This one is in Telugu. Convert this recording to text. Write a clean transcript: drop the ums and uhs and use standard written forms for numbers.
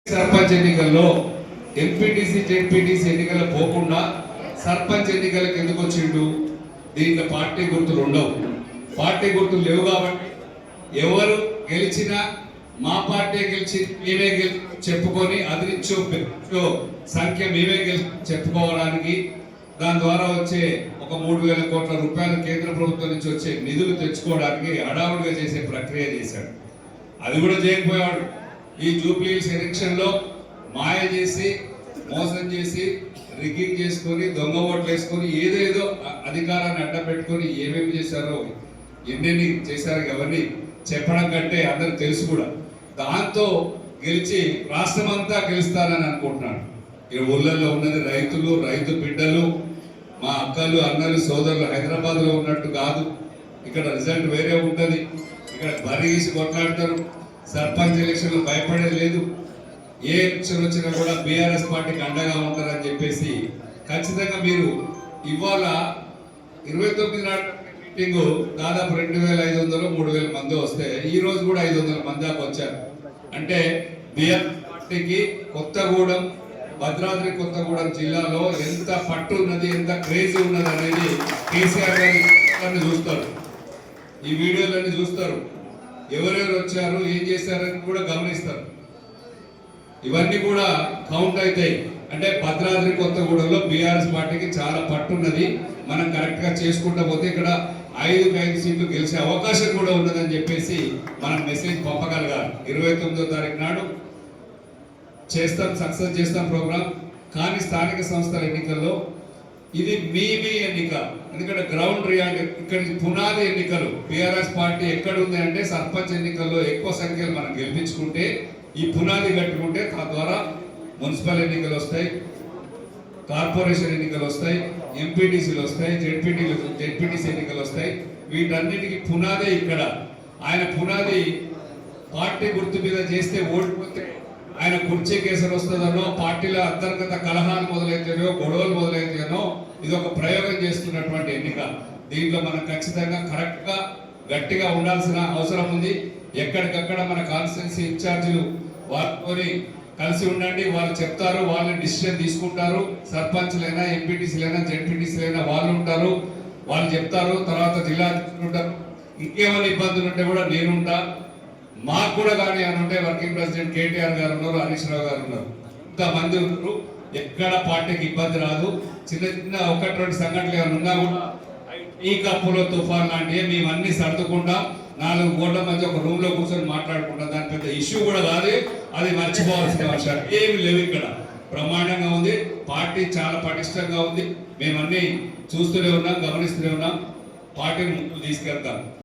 సర్పంచ్ ఎన్నికల్లో ఎంపీటీసీ జెడ్పీటీసీ ఎన్నికల పోకుండా సర్పంచ్ ఎన్నికలకు ఎందుకు వచ్చిండు? దీంట్లో పార్టీ గుర్తులు ఉండవు. పార్టీ గుర్తులు లేవు కాబట్టి ఎవరు గెలిచినా మా పార్టీ గెలిచి మేమే చెప్పుకొని అదిరించో సంఖ్య మేమే చెప్పుకోవడానికి, దాని ద్వారా వచ్చే ఒక 3,000 కోట్ల రూపాయలు కేంద్ర ప్రభుత్వం నుంచి వచ్చే నిధులు తెచ్చుకోవడానికి హడావుడిగా చేసే ప్రక్రియ చేశాడు. అది కూడా చేయకపోయాడు. ఈ జూబ్లీ ఎలక్షన్ లో మాయ చేసి, మోసం చేసి, రిగ్గింగ్ చేసుకొని, దొంగ ఓట్లు వేసుకొని, ఏదేదో అధికారాన్ని అడ్డ పెట్టుకొని ఏమేమి చేశారో, ఎన్నెన్ని చేశారో అవన్నీ చెప్పడం కంటే అందరూ తెలుసు కూడా. దాంతో గెలిచి రాష్ట్రం అంతా గెలుస్తారని అనుకుంటున్నాడు. ఇక్కడ ఊళ్ళల్లో ఉన్నది రైతులు, రైతు బిడ్డలు, మా అక్కలు, అన్నలు, సోదరులు. హైదరాబాద్ లో ఉన్నట్టు కాదు, ఇక్కడ రిజల్ట్ వేరే ఉంటుంది. ఇక్కడ బరిగీసి కొట్లాడతారు. సర్పంచ్ ఎలక్షన్లు భయపడేది లేదు. ఏ ఎలక్షన్ వచ్చినా కూడా బీఆర్ఎస్ పార్టీకి అండగా ఉంటారని చెప్పేసి ఖచ్చితంగా మీరు ఇవాళ 29 నాటి మీటింగ్ దాదాపు 2,500 3,000 మంది వస్తే ఈ రోజు కూడా 500 మంది దాకా వచ్చారు. అంటే బీఆర్ఎస్ పార్టీకి కొత్తగూడెం, భద్రాద్రి కొత్తగూడెం జిల్లాలో ఎంత పట్టు ఉన్నది, ఎంత క్రేజీ ఉన్నది అనేది కేసీఆర్ గారిని చూస్తారు, ఈ వీడియోలన్నీ చూస్తారు. ఎవరెవరు వచ్చారు, ఏం చేశారని కూడా గమనిస్తారు. ఇవన్నీ కూడా కౌంట్ అవుతాయి. అంటే భద్రాద్రి కొత్తగూడెంలో బీఆర్ఎస్ పార్టీకి చాలా పట్టున్నది. మనం కరెక్ట్ గా చేసుకుంటా పోతే ఇక్కడ 5 సీట్లు గెలిచే అవకాశం కూడా ఉన్నదని చెప్పేసి మనం మెసేజ్ పంపగలగాలి. 29వ తారీఖు నాడు చేస్తాం, సక్సెస్ చేస్తాం ప్రోగ్రామ్. కానీ స్థానిక సంస్థల ఎన్నికల్లో ఇది మీ ఎన్నిక. ఎందుకంటే గ్రౌండ్ రియాలిటీ, ఇక్కడ పునాది ఎన్నికలు. బీఆర్ఎస్ పార్టీ ఎక్కడ ఉంది అంటే సర్పంచ్ ఎన్నికల్లో ఎక్కువ సంఖ్యలో మనం గెలిపించుకుంటే, ఈ పునాది కట్టుకుంటే తద్వారా మున్సిపల్ ఎన్నికలు వస్తాయి, కార్పొరేషన్ ఎన్నికలు వస్తాయి, ఎంపీటీసీలు వస్తాయి, జెడ్పీటీసీ ఎన్నికలు వస్తాయి. వీటన్నిటికీ పునాదే ఇక్కడ. ఆయన పునాది పార్టీ గుర్తు మీద చేస్తే ఓడిపోతే ఆయన కుర్చీ కేసులు వస్తుందనో, పార్టీల అంతర్గత కలహాలు మొదలైతేనో, గొడవలు మొదలైతేనో, ఇది ఒక ప్రయోగం చేస్తున్నటువంటి ఎన్నిక. దీంట్లో మనం ఖచ్చితంగా కరెక్ట్ గా గట్టిగా ఉండాల్సిన అవసరం ఉంది. ఎక్కడికక్కడ మన కాన్స్టిట్యున్సీ ఇన్ఛార్జీలు వాళ్ళతోని కలిసి ఉండండి. వాళ్ళు చెప్తారు, వాళ్ళు డిసిషన్ తీసుకుంటారు. సర్పంచ్లైనా, ఎంపీటీసీలైనా, జెడ్పీటీసీలైనా వాళ్ళు ఉంటారు, వాళ్ళు చెప్తారు. తర్వాత జిల్లా ఉంటారు. ఇంకేమైనా ఇబ్బందులు ఉంటే కూడా నేనుంటా. మాకు కూడా కానీ అని ఉంటే వర్కింగ్ ప్రెసిడెంట్ కేటీఆర్ గారు ఉన్నారు, హరీష్ రావు గారు ఉన్నారు, ఇంతమంది ఉన్నారు. ఎక్కడ పార్టీకి ఇబ్బంది రాదు. చిన్న చిన్న 1-2 సంఘటనలు ఏమైనా ఉన్నా కూడా ఈ కప్పులో తుఫాన్ లాంటివి మేము అన్ని సర్దుకుంటాం. 4 గోడల మధ్య ఒక రూమ్ లో కూర్చొని మాట్లాడుకుంటాం. దాని పెద్ద ఇష్యూ కూడా కాదు. అది మర్చిపోవాల్సిన విషయాలు ఏమి లేవు. ఇక్కడ బ్రహ్మాండంగా ఉంది. పార్టీ చాలా పటిష్టంగా ఉంది. మేమన్నీ చూస్తూనే ఉన్నాం, గమనిస్తూనే ఉన్నాం. పార్టీని ముందుకు తీసుకెళ్తాం.